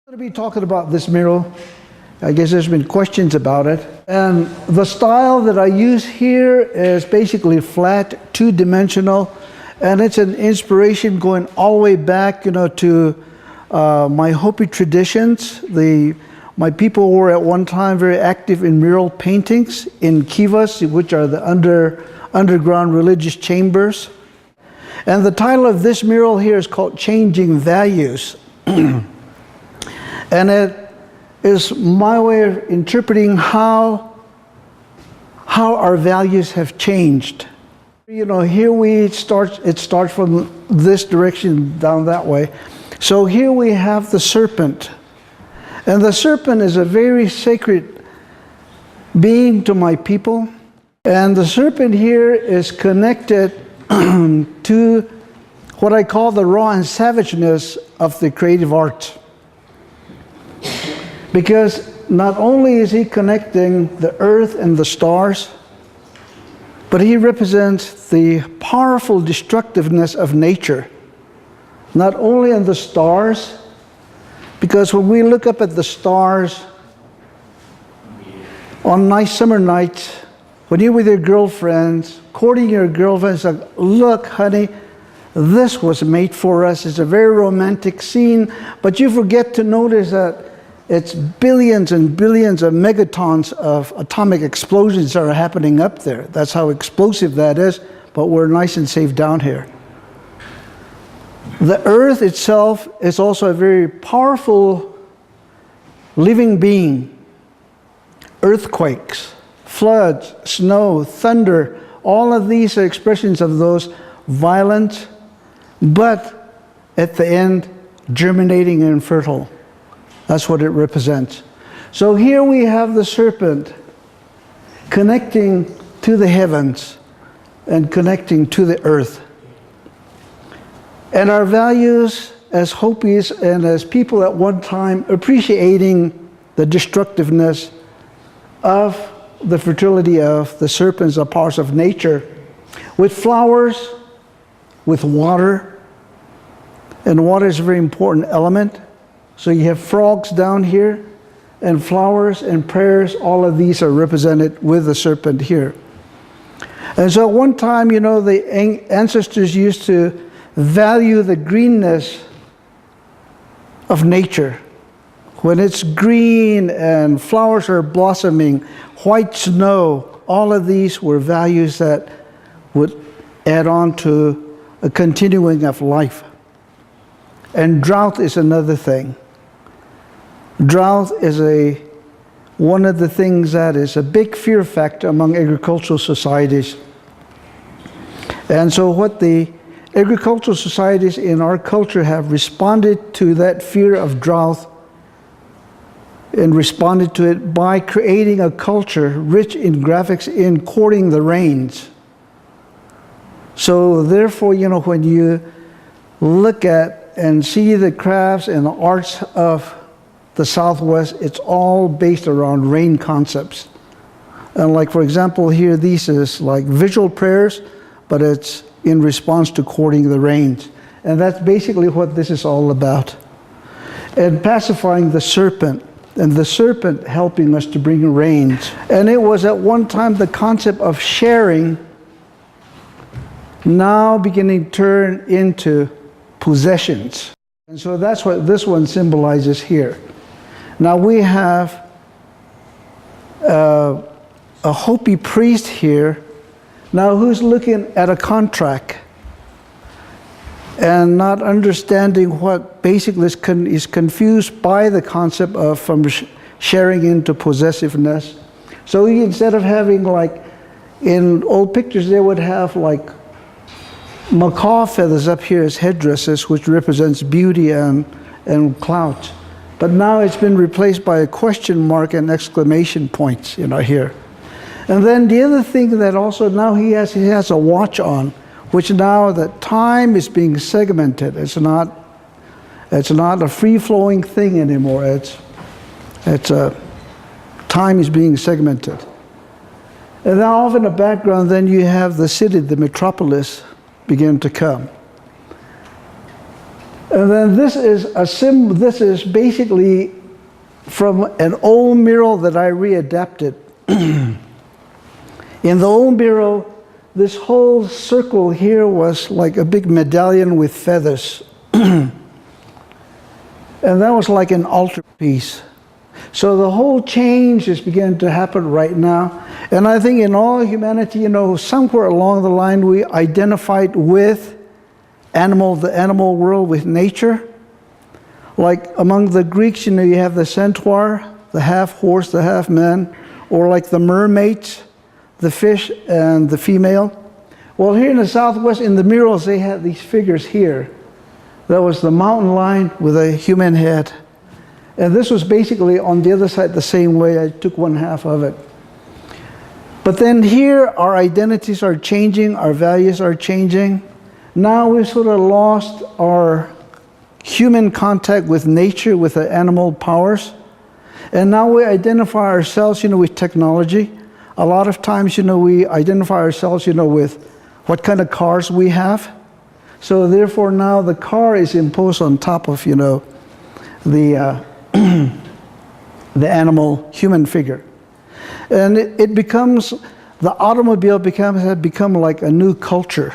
I'm going to be talking about this mural. I guess there's been questions about it. And the style that I use here is basically flat, two-dimensional, and it's an inspiration going all the way back, to my Hopi traditions. My people were at one time very active in mural paintings in kivas, which are the underground religious chambers. And the title of this mural here is called Changing Values. And it is my way of interpreting how our values have changed. Here it starts from this direction down that way. So here we have the serpent. And the serpent is a very sacred being to my people. And the serpent here is connected to what I call the raw and savageness of the creative arts. Because not only is he connecting the earth and the stars, but he represents the powerful destructiveness of nature. Not only in the stars, because when we look up at the stars on nice summer nights, when you're with your girlfriends, courting your girlfriends, like, look, honey, this was made for us. It's a very romantic scene, but you forget to notice that it's billions and billions of megatons of atomic explosions that are happening up there. That's how explosive that is, but we're nice and safe down here. The earth itself is also a very powerful living being. Earthquakes, floods, snow, thunder, all of these are expressions of those violent, but at the end, germinating and fertile. That's what it represents. So here we have the serpent connecting to the heavens and connecting to the earth. And our values as Hopis and as people at one time appreciating the destructiveness of the fertility of the serpents, the powers of nature, with flowers, with water. And water is a very important element. So you have frogs down here, and flowers and prayers, all of these are represented with the serpent here. And so at one time, the ancestors used to value the greenness of nature. When it's green and flowers are blossoming, white snow, all of these were values that would add on to a continuing of life. And drought is another thing. Drought is one of the things that is a big fear factor among agricultural societies. And so what the agricultural societies in our culture have responded to that fear of drought and responded to it by creating a culture rich in graphics in courting the rains. So therefore, when you look at and see the crafts and the arts of the Southwest, it's all based around rain concepts. And like, for example, here, these is like visual prayers, but it's in response to courting the rains. And that's basically what this is all about. And pacifying the serpent, and the serpent helping us to bring rains. And it was at one time the concept of sharing, now beginning to turn into possessions. And so that's what this one symbolizes here. Now we have a Hopi priest here, now who's looking at a contract and not understanding what basically is confused by the concept of from sharing into possessiveness. So instead of having, like in old pictures, they would have like macaw feathers up here as headdresses, which represents beauty and clout. But now it's been replaced by a question mark and exclamation points, here. And then the other thing that also now he has a watch on, which now that time is being segmented. It's not a free-flowing thing anymore. Time is being segmented. And now off in the background, then you have the city, the metropolis, begin to come. And then this is a this is basically from an old mural that I readapted. In the old mural, this whole circle here was like a big medallion with feathers. And that was like an altarpiece. So the whole change is beginning to happen right now. And I think in all humanity, you know, somewhere along the line we identified with the animal world, with nature. Like among the Greeks, you know, you have the centaur, the half horse, the half man, or like the mermaids, the fish and the female. Well, here in the Southwest, in the murals, they had these figures here. That was the mountain lion with a human head. And this was basically on the other side the same way. I took one half of it. But then here, our identities are changing, our values are changing. Now we've sort of lost our human contact with nature, with the animal powers. And now we identify ourselves, you know, with technology. A lot of times, you know, we identify ourselves, you know, with what kind of cars we have. So therefore now the car is imposed on top of, you know, the animal human figure. And it becomes, the automobile has become like a new culture.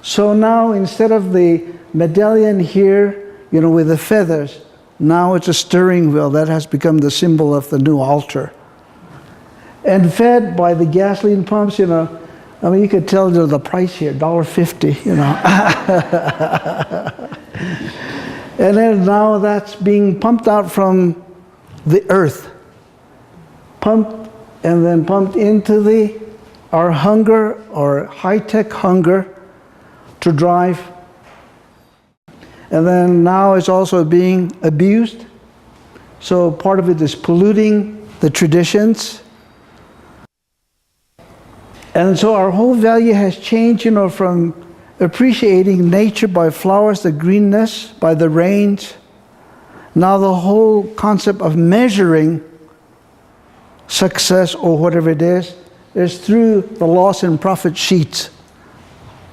So now instead of the medallion here, you know, with the feathers, now it's a steering wheel that has become the symbol of the new altar. And fed by the gasoline pumps, you know, I mean, you could tell the price here, $1.50, you know. And then now that's being pumped out from the earth, pumped and then pumped into our hunger, our high-tech hunger to drive. And then now it's also being abused. So part of it is polluting the traditions. And so our whole value has changed, you know, from appreciating nature by flowers, the greenness, by the rains. Now the whole concept of measuring success or whatever it is through the loss and profit sheets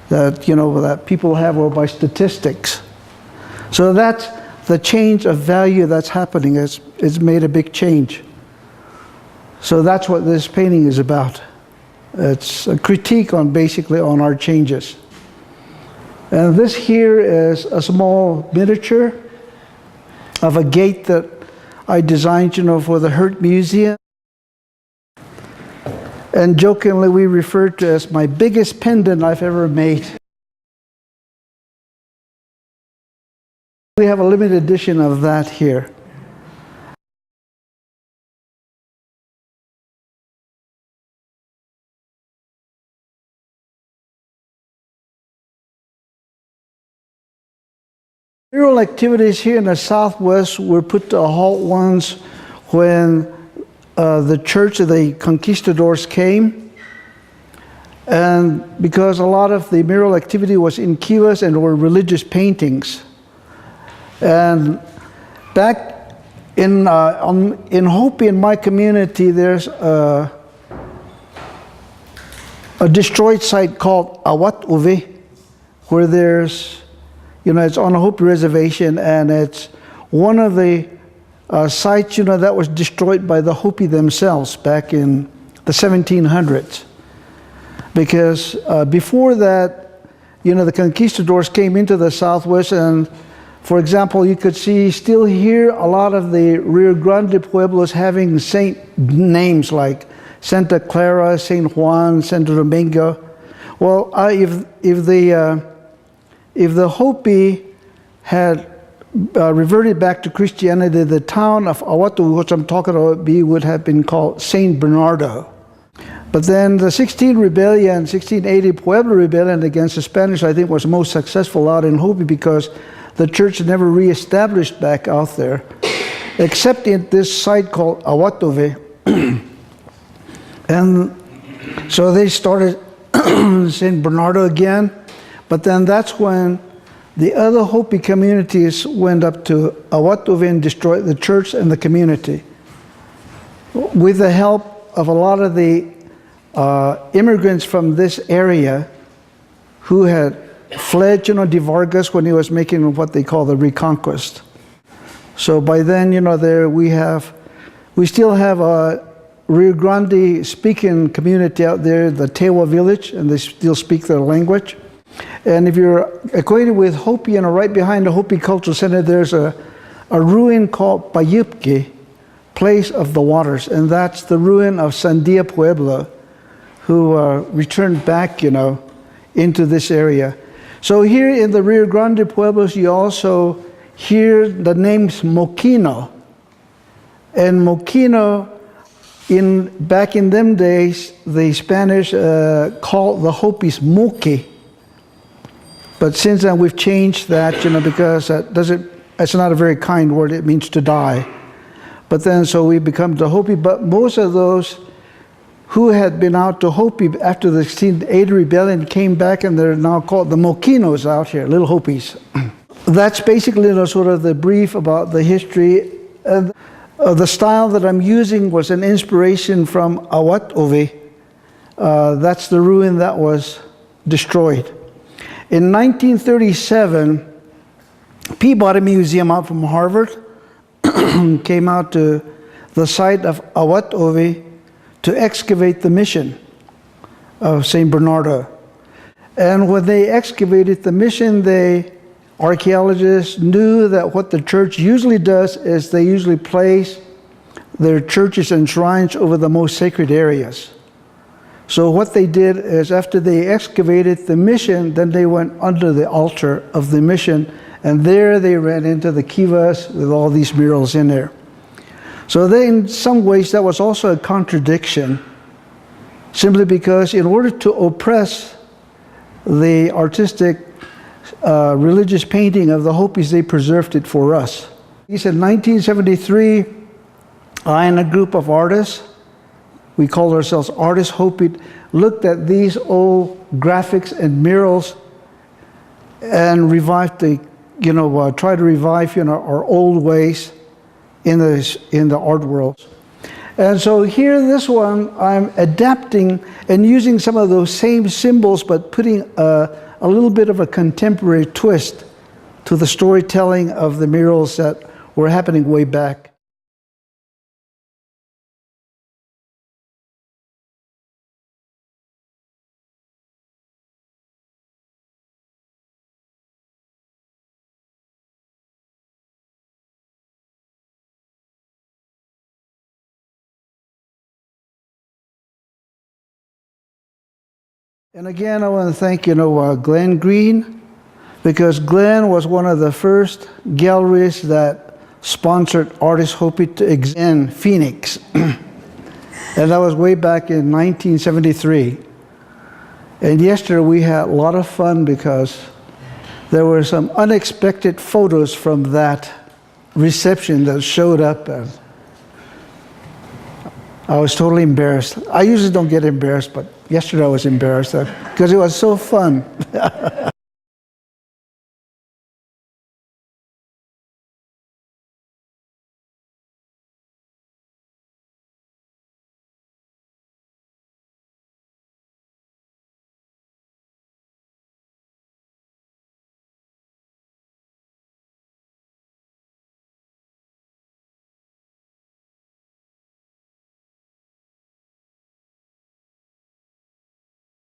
that, you know, that people have, or by statistics. So that's the change of value that's happening. It's made a big change. So that's what this painting is about. It's a critique on basically on our changes. And this here is a small miniature of a gate that I designed, you know, for the Hurt Museum. And jokingly we refer to it as my biggest pendant I've ever made. We have a limited edition of that here. Mural activities here in the Southwest were put to a halt once when the Church of the Conquistadors came. And because a lot of the mural activity was in kivas and were religious paintings. And back in Hopi, in my community, there's a destroyed site called Awatuve, where there's, you know, it's on a Hopi reservation, and it's one of the sites, you know, that was destroyed by the Hopi themselves back in the 1700s. Because before that, you know, the conquistadors came into the Southwest, and for example, you could see still here a lot of the Rio Grande pueblos having saint names like Santa Clara, Saint Juan, Santo Domingo. Well, if the Hopi had reverted back to Christianity, the town of Awatu, which I'm talking about, would have been called Saint Bernardo. But then the 1680 Pueblo Rebellion against the Spanish, I think, was most successful out in Hopi because the church never reestablished back out there, except in this site called Awatuve. And so they started Saint Bernardo again, but then that's when the other Hopi communities went up to Awatuve and destroyed the church and the community. With the help of a lot of the immigrants from this area who had fled, de Vargas when he was making what they call the Reconquest. So by then, there we still have a Rio Grande speaking community out there, the Tewa village, and they still speak their language. And if you're acquainted with Hopi, right behind the Hopi Cultural Center, there's a ruin called Payupke, Place of the Waters, and that's the ruin of Sandia Pueblo, who returned back, into this area. So here in the Rio Grande Pueblos, you also hear the names Moquino. And Moquino, back in them days, the Spanish called the Hopis Moque. But since then we've changed that, because it's not a very kind word, it means to die. But then so we become the Hopi, but most of those who had been out to Hopi after the 1680 rebellion came back, and they're now called the Moquinos out here, little Hopis. That's basically sort of the brief about the history. And the style that I'm using was an inspiration from Awat-Ove. That's the ruin that was destroyed. In 1937, Peabody Museum out from Harvard came out to the site of Awat-Ove to excavate the mission of St. Bernardo. And when they excavated the mission, archaeologists knew that what the church usually does is they usually place their churches and shrines over the most sacred areas. So what they did is after they excavated the mission, then they went under the altar of the mission, and there they ran into the kivas with all these murals in there. So in some ways that was also a contradiction, simply because in order to oppress the artistic religious painting of the Hopis, they preserved it for us. He said, 1973, I and a group of artists, we called ourselves Artists Hopi, looked at these old graphics and murals and revived try to revive our old ways in the art world. And so here, this one, I'm adapting and using some of those same symbols, but putting a little bit of a contemporary twist to the storytelling of the murals that were happening way back. And again, I want to thank, Glenn Green, because Glenn was one of the first galleries that sponsored Artists Hopi in Phoenix. And that was way back in 1973. And yesterday we had a lot of fun because there were some unexpected photos from that reception that showed up. And I was totally embarrassed. I usually don't get embarrassed, but yesterday I was embarrassed because it was so fun.